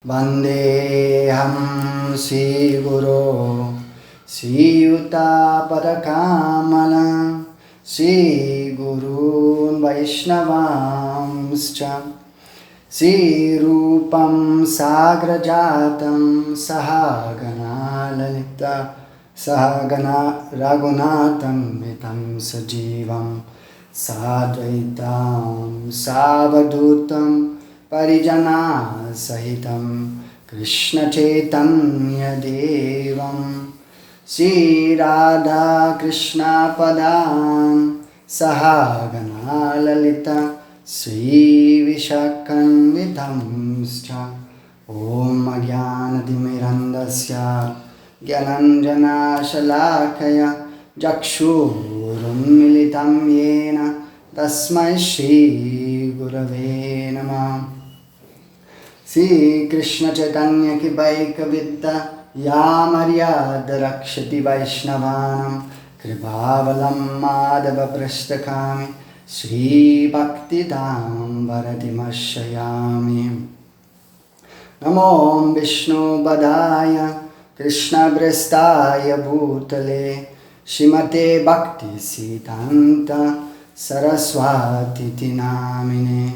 Vandeham Sri Guru Sri Yuta Sri Gurun Vaishnavamscha Sri Rupam Sagrajatam Sahagana Lalita Sahagana Raghunatam Vitam Sajivam Sadvaitam Savadutam Parijana Sahitam Krishna Chaitanya Devam Sri Radha Krishna Padam Sahagana Lalita Sri Vishakam Vidhamscha Om Agyanadimirandasya Gyananjana Shalakaya Jakshurum Militam Yena Tasmai Shri Gurave Namah Sri Krishna Chaitanya Ki Baika Vidya Ya Maryada Rakshati Vaishnavanam Kripavalam Madhava Prashtakami Sri Bhakti Dham Bharatimarshayami Namo Vishnu Badaya Krishna Brestaya Bhutale Shrimate Bhakti Siddhanta Saraswati Namine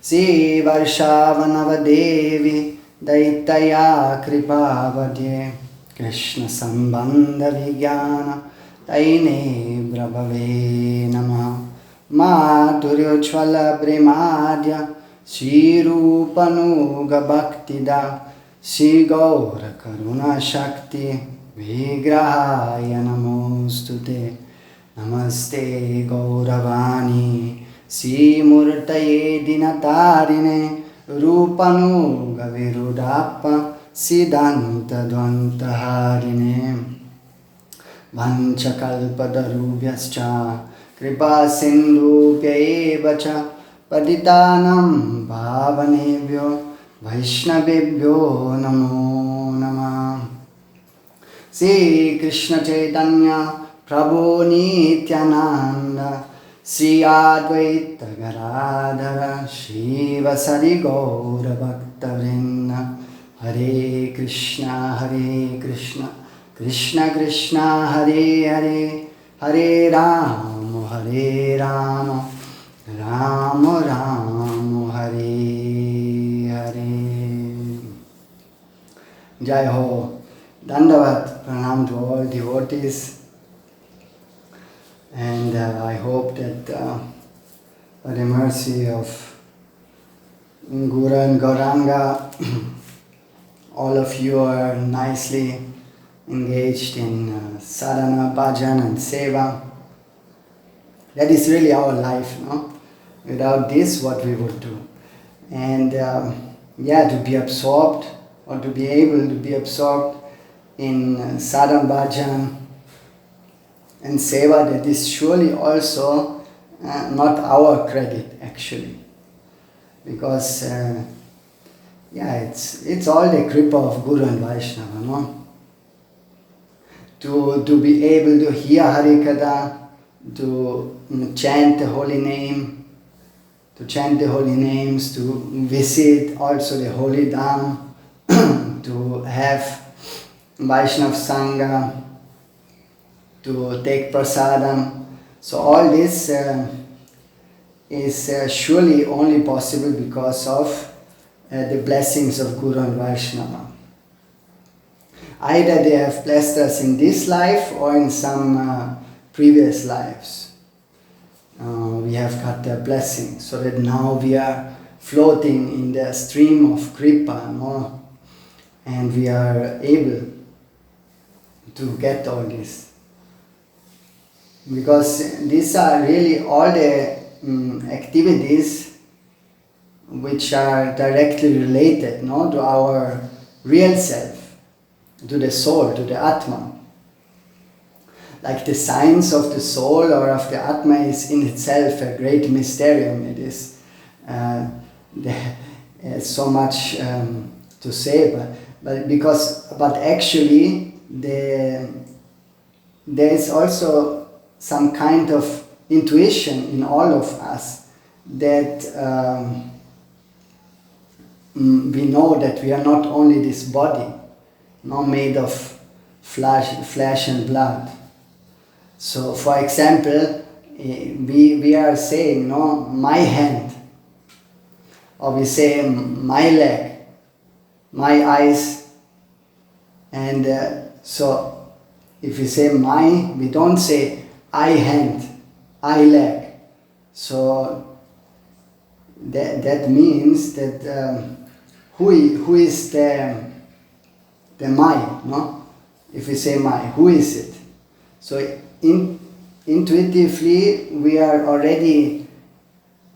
Sri Varshavanavadevi Daitaya Kripavadye Krishna Sambandha Vijnana Taine Brabhave Namah Madhuryochvala Premadya Sri Rupanuga Bhaktida Sri Gaura Karuna Shakti Vigrahaya Namostute Namaste Gauravani Sri Murtaye Dinatarine Rupanuga Virudappa Siddhanta Dvantaharine Vanchakalpadarubhyascha Kripa Sindhubhya evacha Patitanam Bhavanebhyo Vaishnavebhyo Namo Namah Sri Krishna Chaitanya Prabhu Nityananda Sri Advaita Garadhara Shiva Sari Gaura Bhakta Vrinda Hare Krishna Krishna Krishna Hare Hare Hare Rama Rama Rama Hare Hare Jai Ho Dandavat Pranam to all devotees. And I hope that by the mercy of Guru and Gauranga, all of you are nicely engaged in sadhana, bhajan and seva. That is really our life, no? Without this, what we would do? And to be absorbed or to be able to be absorbed in sadhana, bhajan and seva, that is surely also not our credit actually, because it's all the kripa of Guru and Vaishnava, no? To be able to hear Harikatha, to chant the holy name, to chant the holy names, to visit also the holy dham, to have Vaishnava Sangha, to take prasadam. So all this is surely only possible because of the blessings of Guru and Vaishnava. Either they have blessed us in this life or in some previous lives. We have got their blessing, so that now we are floating in the stream of kripa, no? And we are able to get all this. Because these are really all the activities which are directly related, no, to our real self, to the soul, to the Atma. Like the science of the soul or of the Atma is in itself a great mysterium. It is there's so much to say, but actually there is also some kind of intuition in all of us that we know that we are not only this body, made of flesh and blood. So, for example, we are saying, my hand, or we say my leg, my eyes, and so if we say my, we don't say I hand, I leg. So that means that who is the my, no? If we say my, who is it? So intuitively we are already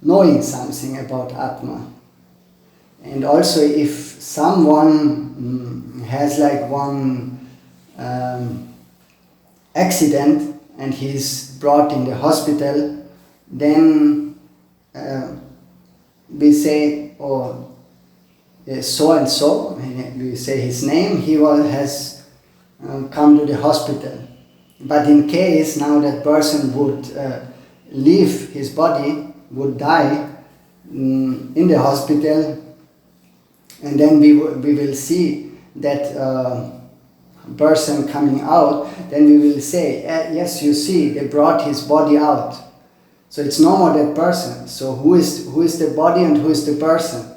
knowing something about Atma. And also if someone has like one accident and he's brought in the hospital, then we say, oh, so and so, we say his name, he has come to the hospital. But in case now that person would leave his body, would die in the hospital, and then we will see that person coming out, then we will say, yes, you see, they brought his body out. So it's no more that person. So who is the body and who is the person?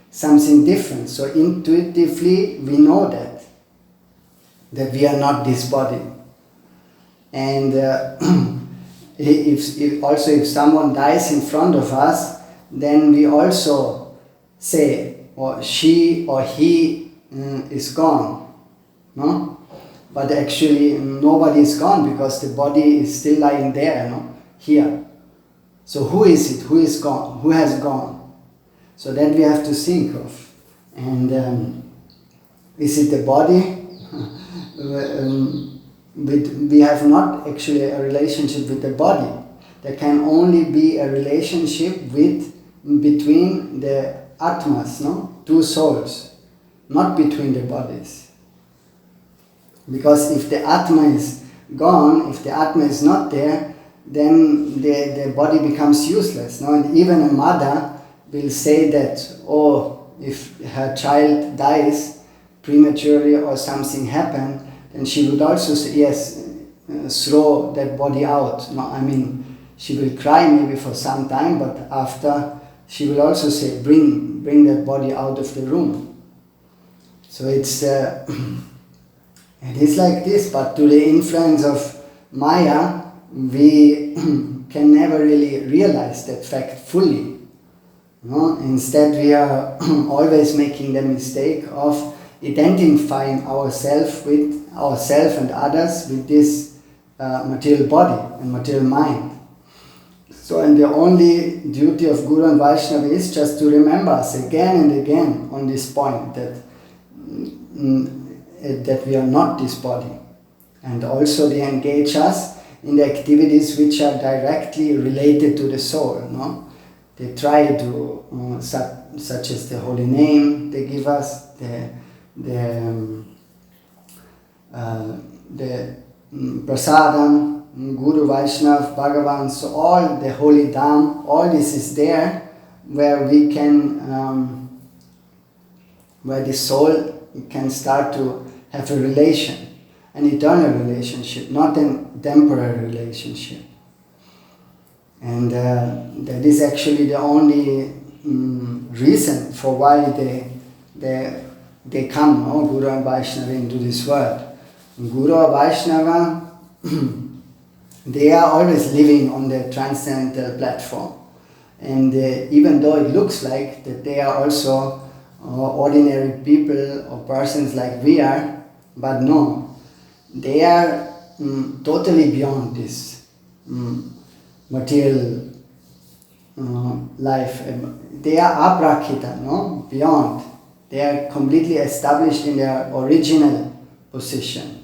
Something different. So intuitively we know that we are not this body. And if someone dies in front of us, then we also say, or she or he is gone, no? But actually nobody is gone because the body is still lying there, here. So who is it? Who is gone? Who has gone? So that we have to think of. And is it the body? We have not actually a relationship with the body. There can only be a relationship between the Atmas, two souls, not between the bodies. Because if the Atma is gone, if the Atma is not there, then the body becomes useless. And even a mother will say that, if her child dies prematurely or something happened, then she would also say, yes, throw that body out. She will cry maybe for some time, but after she will also say, bring that body out of the room. So it's it is like this, but to the influence of Maya, we can never really realize that fact fully. Instead, we are always making the mistake of identifying ourselves and others with this material body and material mind. So, and the only duty of Guru and Vaishnava is just to remember us again and again on this point that we are not this body, and also they engage us in the activities which are directly related to the soul. They try to, such as the holy name they give us, the prasadam, Guru, Vaishnav, Bhagavan, so all the holy dham, all this is there where we can, where the soul can start to have a relation, an eternal relationship, not a temporary relationship. And that is actually the only reason for why they come, Guru and Vaishnava, into this world. Guru or Vaishnava, they are always living on the transcendental platform. And even though it looks like that they are also ordinary people or persons like we are, but no, they are totally beyond this material life. They are aprakita, beyond. They are completely established in their original position.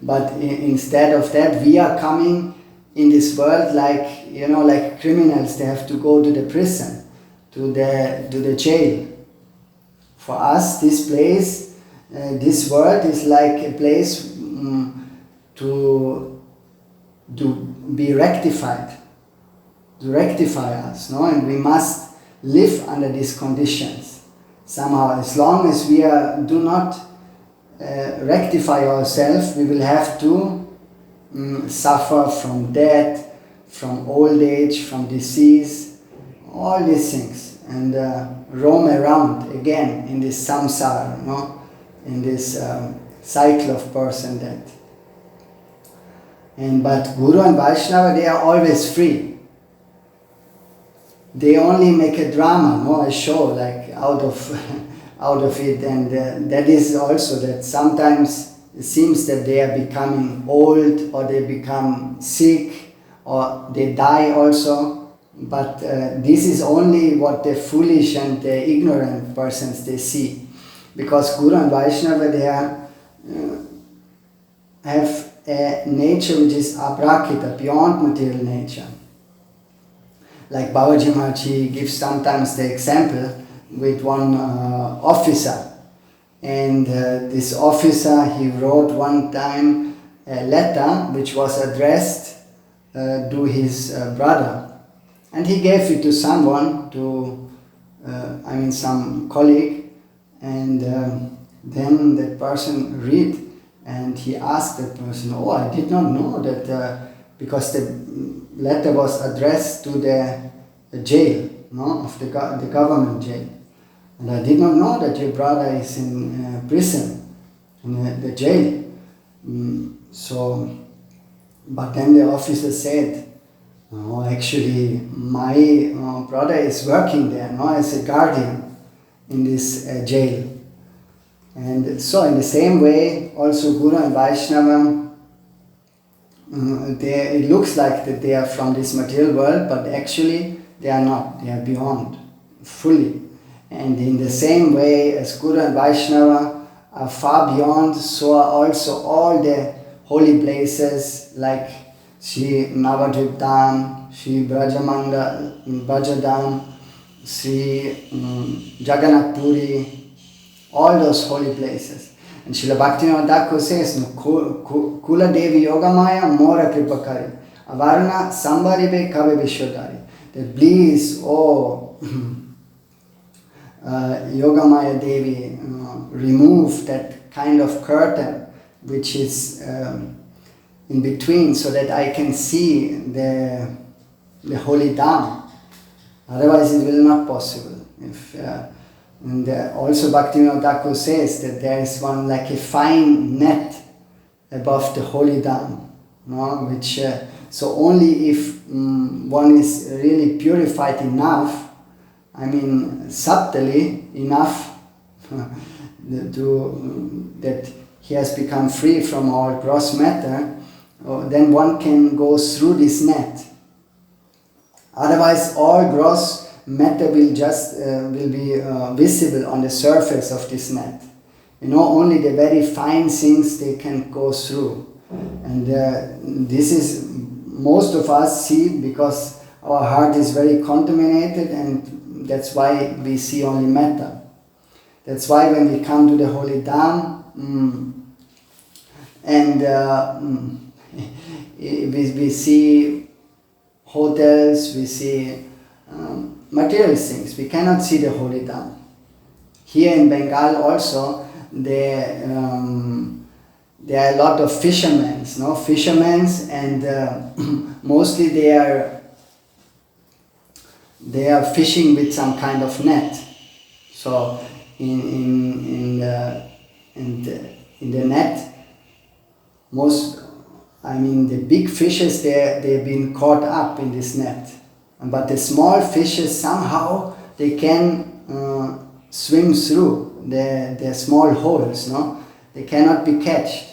But instead of that, we are coming in this world like, like criminals. They have to go to the prison, to the jail. For us, this place, this world is like a place to be rectified, to rectify us, and we must live under these conditions. Somehow, as long as we do not rectify ourselves, we will have to suffer from death, from old age, from disease, all these things, and roam around again in this samsara, in this cycle of birth and death. But Guru and Vaishnava, they are always free. They only make a drama, a show, like out of it, and that is also that sometimes it seems that they are becoming old, or they become sick, or they die also. But this is only what the foolish and the ignorant persons they see, because Guru and Vaishnava, they have a nature which is aprakita, beyond material nature. Like Babaji Maharaj gives sometimes the example with one officer, and this officer, he wrote one time a letter which was addressed to his brother, and he gave it to someone, some colleague, and then that person read, and he asked that person, "Oh, I did not know that," because the letter was addressed to the jail, of the government jail. And I did not know that your brother is in prison, in the jail. But then the officer said, "Oh, actually, my brother is working there, as a guardian in this jail." And so in the same way, also Guru and Vaishnava, it looks like that they are from this material world, but actually they are not. They are beyond, fully. And in the same way as Guru and Vaishnava are far beyond, so are also all the holy places like Sri Navadvip Dham, Sri Brajadam, Sri Jagannath Puri, all those holy places. And Srila Bhaktivinoda Thakur says, Kula Devi Yogamaya Mora Kripakari, Avarna Sambaribe Kave Vishwadari. That please, Yogamaya Devi, remove that kind of curtain which is in between, so that I can see the holy Dham. Otherwise it will not possible. And also Bhaktivinoda Thakur says that there is one like a fine net above the holy Dham, which so only if one is really purified enough, subtly enough that he has become free from all gross matter, then one can go through this net. Otherwise all gross matter will be visible on the surface of this net. Only the very fine things they can go through. And this is, most of us see, because our heart is very contaminated, and that's why we see only matter. That's why when we come to the holy Dham, we see hotels, we see material things. We cannot see the holy Dham. Here in Bengal also, there are a lot of fishermen, and mostly they are fishing with some kind of net. So in the net, the big fishes, they've been caught up in this net. But the small fishes, somehow they can swim through the small holes, They cannot be catched.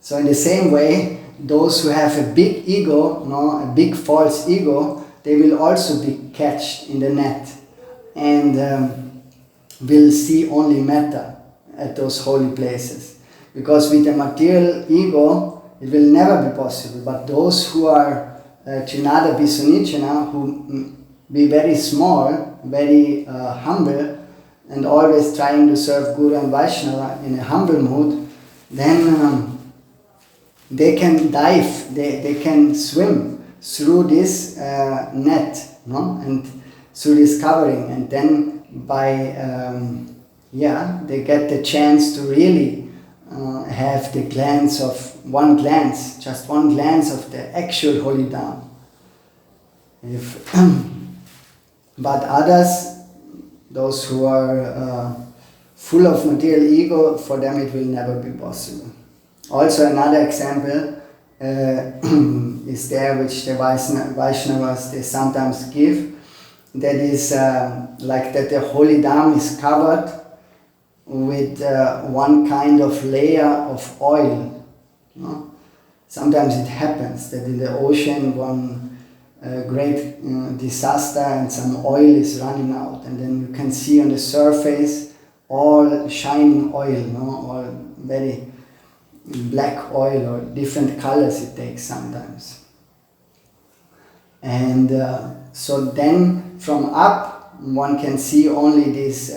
So in the same way, those who have a big ego, a big false ego, they will also be catched in the net, and will see only matter at those holy places. Because with a material ego, it will never be possible. But those who are Trinada Bisunichana, who be very small, very humble, and always trying to serve Guru and Vaishnava in a humble mood, then they can dive, they can swim through this net, and through discovering, and then by they get the chance to really have the glance of just one glance of the actual holy Dham. But others, those who are full of material ego, for them it will never be possible. Also another example is there, which the Vaishnavas, they sometimes give, that is like that the holy Dham is covered with one kind of layer of oil. Sometimes it happens that in the ocean one great disaster and some oil is running out, and then you can see on the surface all shining oil, all very black oil or different colors it takes sometimes. And so then from up one can see only these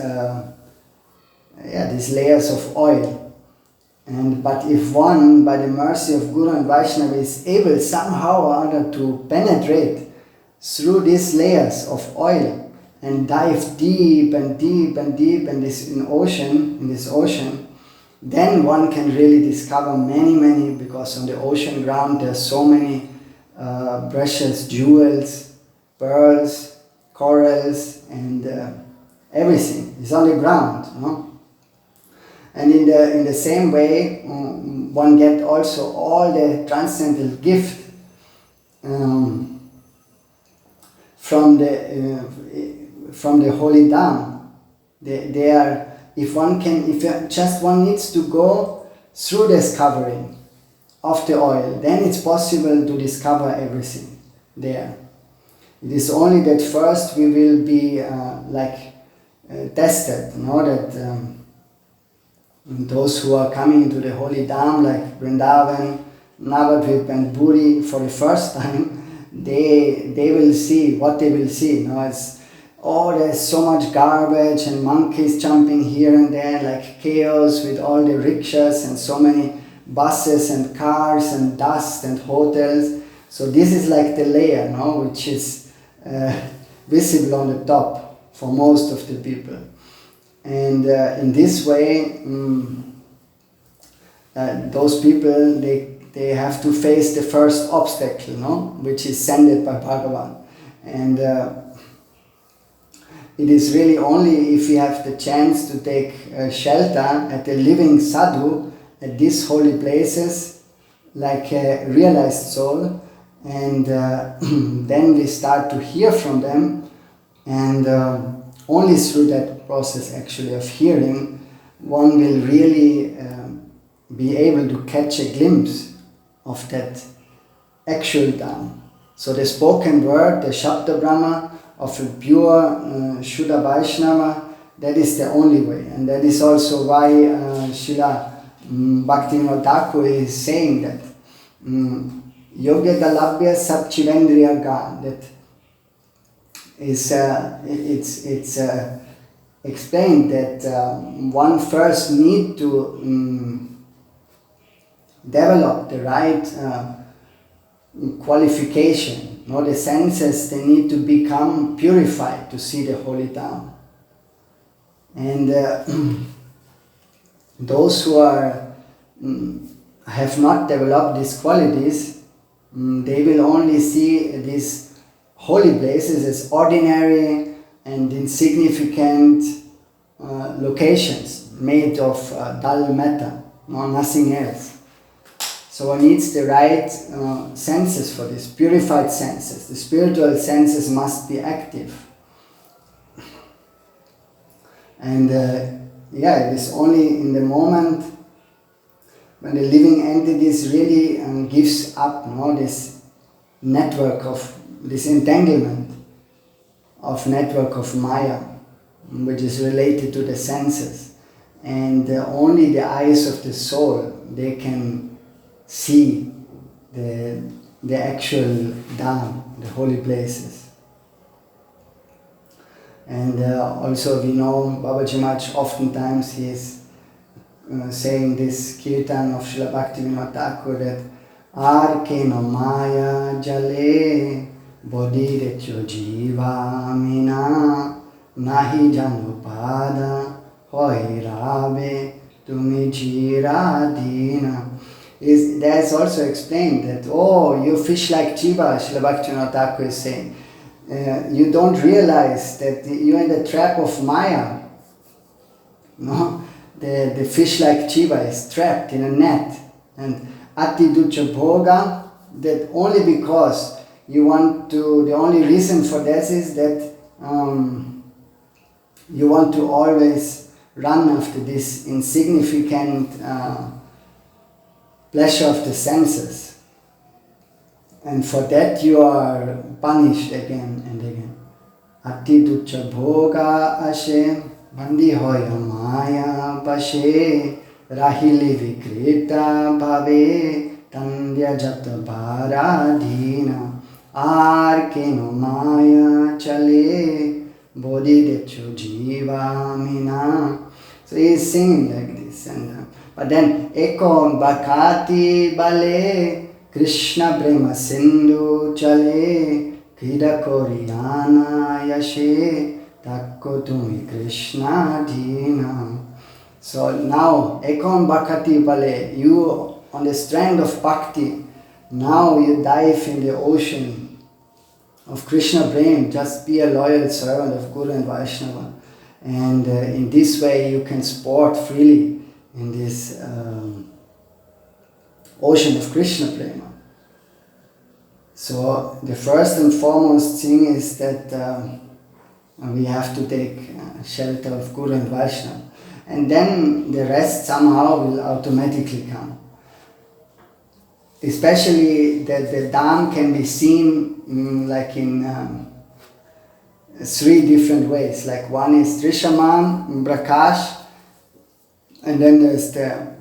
layers of oil. But if one, by the mercy of Guru and Vaishnava, is able somehow or other to penetrate through these layers of oil and dive deep and deep and deep in this ocean, then one can really discover many, because on the ocean ground there are so many precious jewels, pearls, corals, and everything is on the ground. And in the same way, one get also all the transcendental gift from the holy Dham. They are, if one needs to go through discovering of the oil, then it's possible to discover everything there. It is only that first we will be tested, that those who are coming into the holy Dham, like Vrindavan, Navadvip and Puri for the first time, they will see what they will see. It's, there's so much garbage and monkeys jumping here and there, like chaos with all the rickshaws and so many buses and cars and dust and hotels. So this is like the layer, which is visible on the top for most of the people. And in this way, those people, they have to face the first obstacle, which is sent by Bhagavan. And it is really only if we have the chance to take shelter at the living sadhu at these holy places, like a realized soul, and then we start to hear from them, and only through that process actually of hearing, one will really be able to catch a glimpse of that actual Dham. So the spoken word, the Shabda Brahma of a pure Shuddha Vaishnava, that is the only way. And that is also why Srila Bhakti Thakur is saying that Yogya Dalabhya Sab Chivendriya Ga, that is it's explained that one first need to develop the right qualification. The senses, they need to become purified to see the holy Dham. And those who have not developed these qualities, they will only see these holy places as ordinary and insignificant locations made of dull matter, nothing else. So one needs the right senses for this, purified senses. The spiritual senses must be active. And it is only in the moment when the living entities really gives up this network of, this entanglement of network of Maya, which is related to the senses. And only the eyes of the soul, they can see the actual Dham, the holy places. And also we know Babaji Maharaj oftentimes he is saying this kirtan of Srila Bhakti Thakur that Arkeno Maya Jale bodhidetyo jiva mina nahi janupada hoirabe tumi jiradina. That's also explained that, oh, you fish like Jiva, Srila Bhaktivinoda Thakur is saying. You don't realize that you're in the trap of Maya. No? The fish like Jiva is trapped in a net. And ati ducha bhoga, that only because you want to, the only reason for this is that you want to always run after this insignificant pleasure of the senses. And for that you are punished again and again. Ati ducha bhoga ashe bandi hoya maya pashe rahili vikrita bhave tandya jata bharadhina ar keno maya chale bodhidetyo jiva mina. So he is singing like this. And but then ekon bhakati bale Krishna prema sindhu chale kida koriyana yashe takko tumi Krishna dina. So now ekon bhakati bale, you on the strand of bhakti, now you dive in the ocean of Krishna prema, just be a loyal servant of Guru and Vaishnava. And in this way you can sport freely in this ocean of Krishna prema. So the first and foremost thing is that we have to take shelter of Guru and Vaishnava. And then the rest somehow will automatically come. Especially that the Dham can be seen like in 3 different ways. Like one is Trishamam, Prakash, and then there's the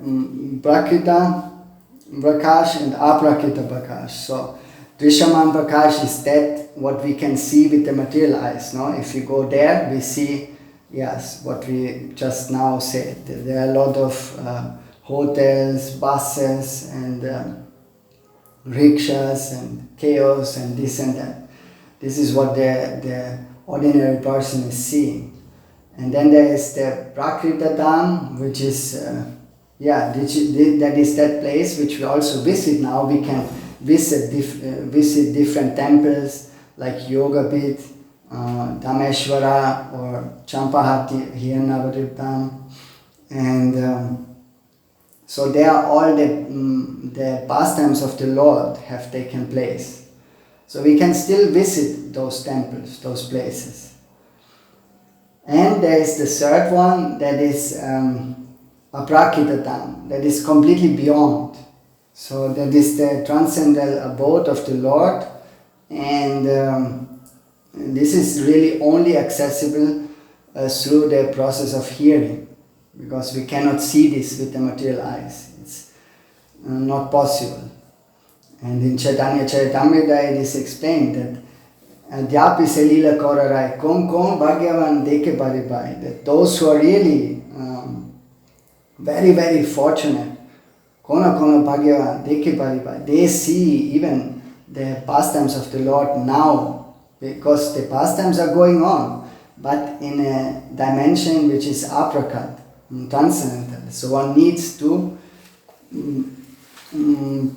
Prakrita Prakash and Aprakrita Prakash. So Trishamam Prakash is that what we can see with the material eyes. No? If you go there, we see, yes, what we just now said. There are a lot of hotels, buses, and rickshaws, and chaos, and this and that. This is what the ordinary person is seeing. And then there is the Prakrita Dham, which is, that is that place which we also visit now. We can visit different temples like Yogapith, Dhameshwara, or Champahati, here in Navadvipam. And so there all the pastimes of the Lord have taken place. So we can still visit those temples, those places. And there is the third one, that is Aprakrita Dham, that is completely beyond. So that is the transcendental abode of the Lord, and this is really only accessible through the process of hearing, because we cannot see this with the material eyes. It's not possible. And in Chaitanya Charitamrita it is explained that Dhyapi se lila korarai kon bhagyavan deke paripai, that those who are really very, very fortunate, Kona bhagyavan deke paripai, they see even the pastimes of the Lord now, because the pastimes are going on, but in a dimension which is aprakat, transcendental. So one needs to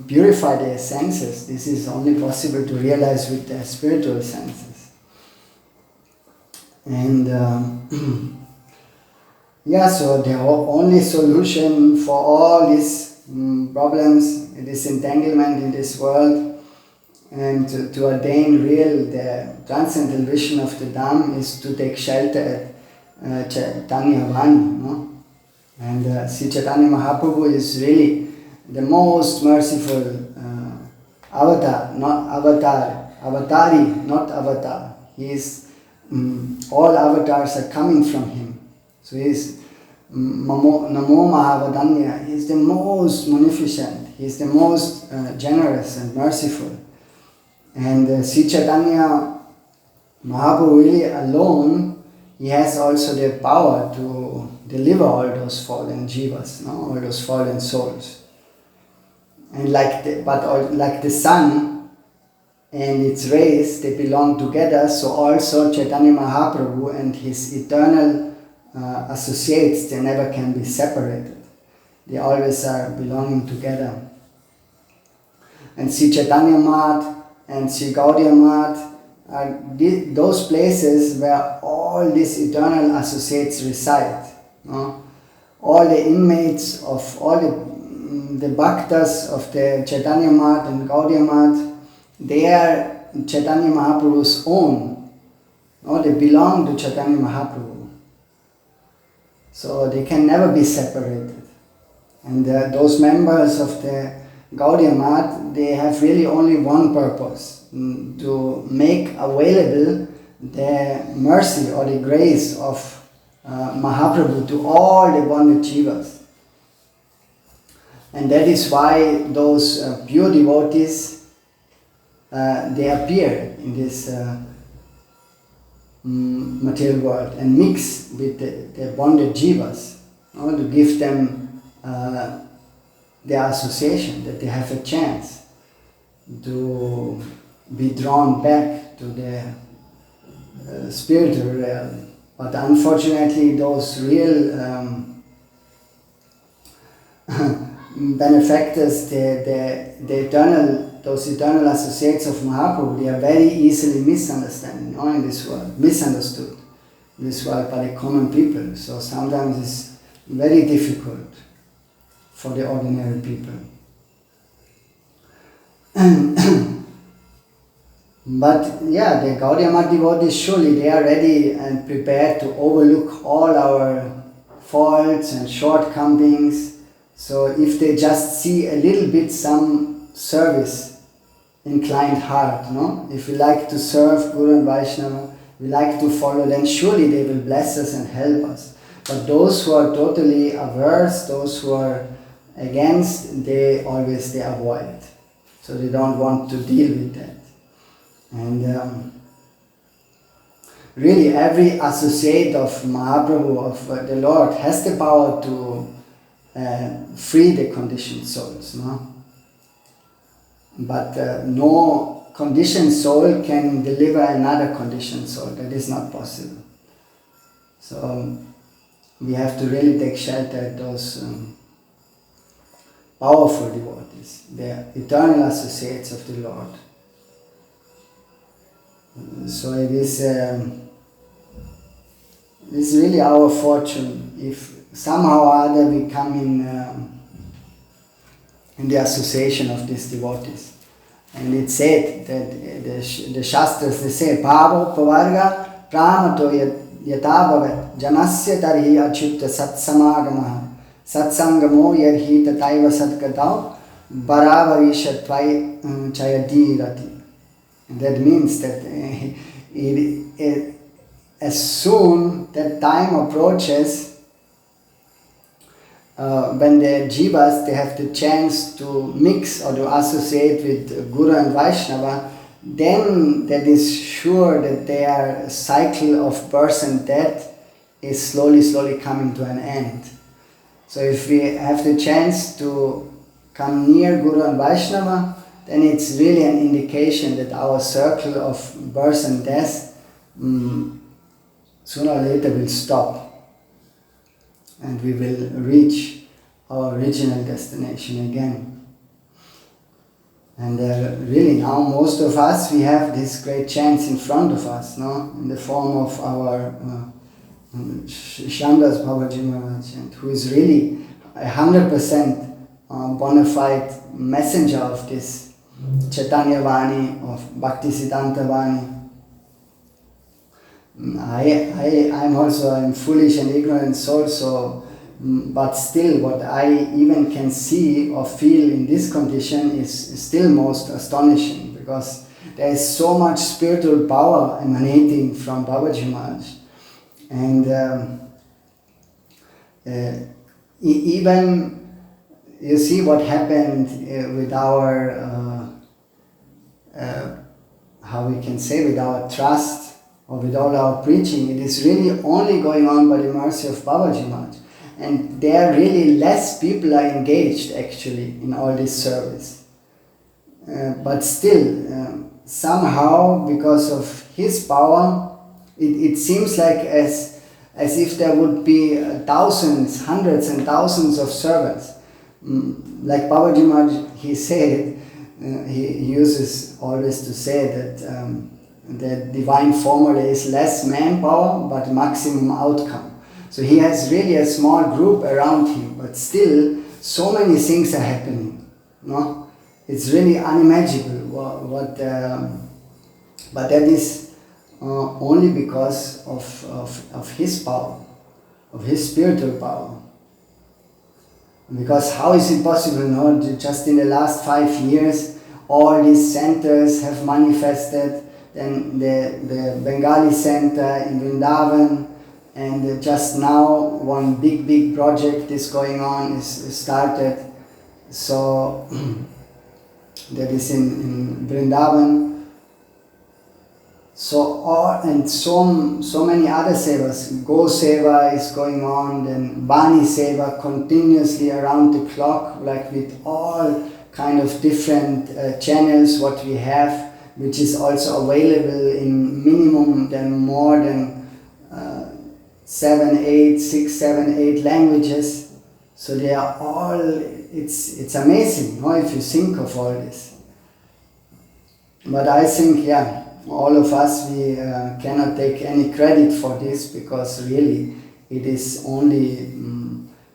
purify their senses. This is only possible to realize with the spiritual senses. And so the only solution for all these problems, this entanglement in this world, and to attain the transcendental vision of the Dham, is to take shelter at Chaitanya Vani. No? And Sri Chaitanya Mahaprabhu is really the most merciful avatari, not avatar. He is, all avatars are coming from him. So he is Namo Mahavadanya. He is the most munificent, he is the most generous and merciful. And Sri Chaitanya Mahaprabhu really alone, he has also the power to deliver all those fallen jivas, no? All those fallen souls. And like the sun, and its race, they belong together. So also Chaitanya Mahaprabhu and his eternal associates, they never can be separated. They always are belonging together. And Sri Chaitanya Math and Sri Gaudiya Math are those places where all these eternal associates reside. All the inmates of all the bhaktas of the Chaitanya Math and Gaudiya Math, they are Chaitanya Mahaprabhu's own. They belong to Chaitanya Mahaprabhu. So they can never be separated. And those members of the Gaudiya Math, they have really only one purpose, to make available the mercy or the grace of Mahaprabhu to all the bonded jivas. And that is why those pure devotees, they appear in this material world and mix with the bonded jivas, to give them their association, that they have a chance to be drawn back to the spiritual realm. But unfortunately, those real benefactors, those eternal associates of Mahaprabhu, they are very easily misunderstood in this world by the common people. So sometimes it's very difficult for the ordinary people. But yeah, the Gaudiya Math devotees, surely they are ready and prepared to overlook all our faults and shortcomings. So if they just see a little bit some service inclined heart, if we like to serve Guru and Vaishnava, we like to follow, then surely they will bless us and help us. But those who are totally averse, those who are against, they avoid. So they don't want to deal with that. And really every associate of Mahaprabhu, of the Lord, has the power to free the conditioned souls. But no conditioned soul can deliver another conditioned soul. That is not possible. So we have to really take shelter at those powerful devotees, the eternal associates of the Lord. So it is really our fortune if somehow or other we come in the association of these devotees. And it's said that the Shastras, they say, Bhavo Pavarga Pramato Yatabhavat Janasya Tarhi Achyutta Satsamagamaha Satsangamo Yadhi Tataiva Satkatau Baravarisha Tvai Chayadirati. And that means that as soon that time approaches, when the jivas, they have the chance to mix or to associate with Guru and Vaishnava, then that is sure that their cycle of birth and death is slowly coming to an end. So if we have the chance to come near Guru and Vaishnava, then it's really an indication that our circle of birth and death sooner or later will stop, and we will reach our original destination again. And really now most of us, we have this great chance in front of us, in the form of our Shandas Babaji Maharaj, who is really 100% bona fide messenger of this Chaitanya Vani, of Bhakti Siddhanta Vani. I'm also a foolish and ignorant soul, so, but still what I even can see or feel in this condition is still most astonishing, because there is so much spiritual power emanating from Babaji Maharaj. And even you see what happened with our how we can say, with our trust or with all our preaching. It is really only going on by the mercy of Babaji Maharaj. And there really less people are engaged actually in all this service. But still, somehow, because of his power, it seems like as if there would be thousands, hundreds and thousands of servants. Like Babaji Maharaj, he said, he uses always to say that the divine formula is less manpower but maximum outcome. So he has really a small group around him, but still so many things are happening. No? It's really unimaginable but that is only because of his power, of his spiritual power. Because how is it possible, no? Just in the last 5 years, all these centers have manifested. Then the Bengali center in Vrindavan, and just now one big project is going on, is started. So that is in Vrindavan. So many other sevas. Go seva is going on, then Bani seva continuously around the clock, like with all kind of different channels what we have, which is also available in minimum than more than 7, 8 languages. So they are all, it's amazing, no, if you think of all this. But I think, yeah, all of us, we cannot take any credit for this, because really it is only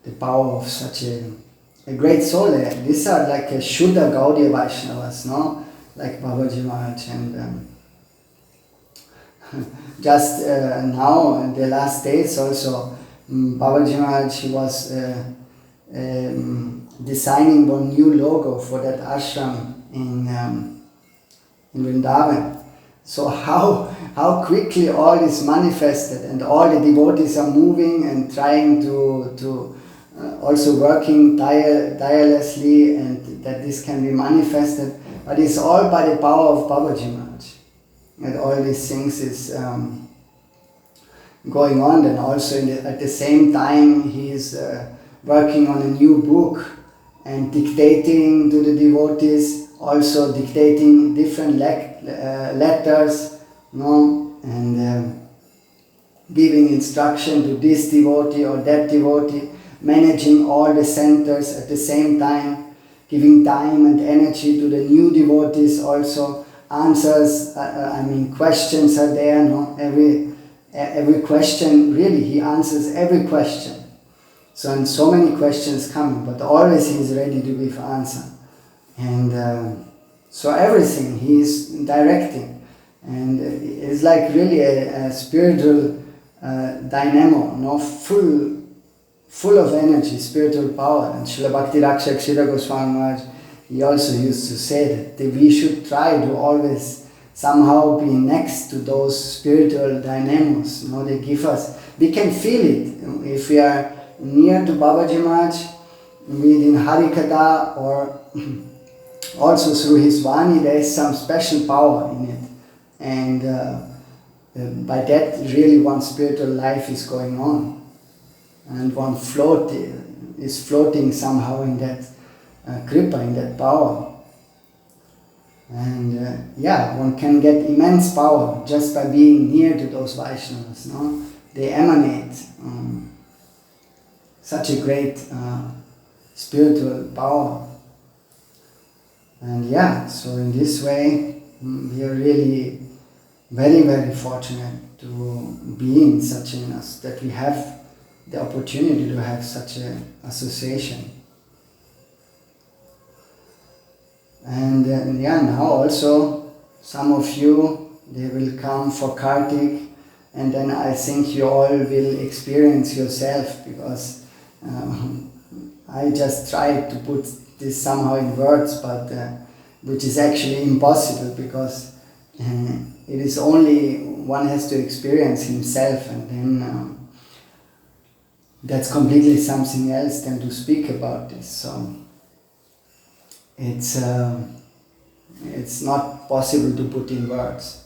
the power of such a great soul. These are like a Shuddha Gaudiya Vaishnavas, no? Like Babaji Maharaj. And just now, in the last days also, Babaji Maharaj, he was designing one new logo for that ashram in Vrindavan. So how quickly all is manifested, and all the devotees are moving and trying to also working tirelessly, and that this can be manifested. But it's all by the power of Babaji Maharaj. And all these things is going on. And also at the same time he is working on a new book and dictating to the devotees, also dictating different letters, no? And giving instruction to this devotee or that devotee, managing all the centers at the same time, giving time and energy to the new devotees also. Answers, questions are there, no? Every question, really, he answers every question. And so many questions coming, but always he is ready to give answer. And so everything he is directing, and it's like really a spiritual dynamo, no? Full of energy, spiritual power. And Srila Bhakti Rakshak Ishtagoshthi Maharaj, he also used to say that we should try to always somehow be next to those spiritual dynamos. No? They give us, we can feel it. If we are near to Babaji Maharaj, within Harikatha or also through his Vani, there is some special power in it. And by that, really one's spiritual life is going on. And one is floating somehow in that kripa, in that power. And one can get immense power just by being near to those Vaishnavas. No? They emanate such a great spiritual power. And so in this way, we are really very, very fortunate to be in such that we have the opportunity to have such an association. And now also some of you, they will come for Kartik, and then I think you all will experience yourself, because I just tried to put this somehow in words, but which is actually impossible, because it is only one has to experience himself, and then that's completely something else than to speak about this. So it's not possible to put in words,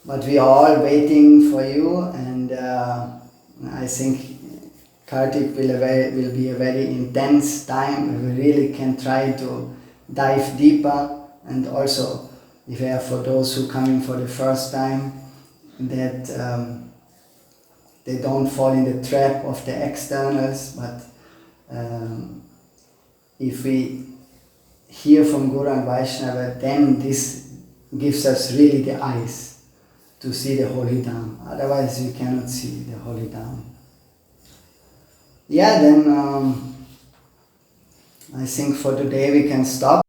but we are all waiting for you, and I think Kartik will be a very intense time. We really can try to dive deeper, and also if for those who come in for the first time, that they don't fall in the trap of the externals, but if we hear from Guru and Vaishnava, then this gives us really the eyes to see the holy Dham. Otherwise we cannot see the holy Dham. Yeah, then I think for today we can stop.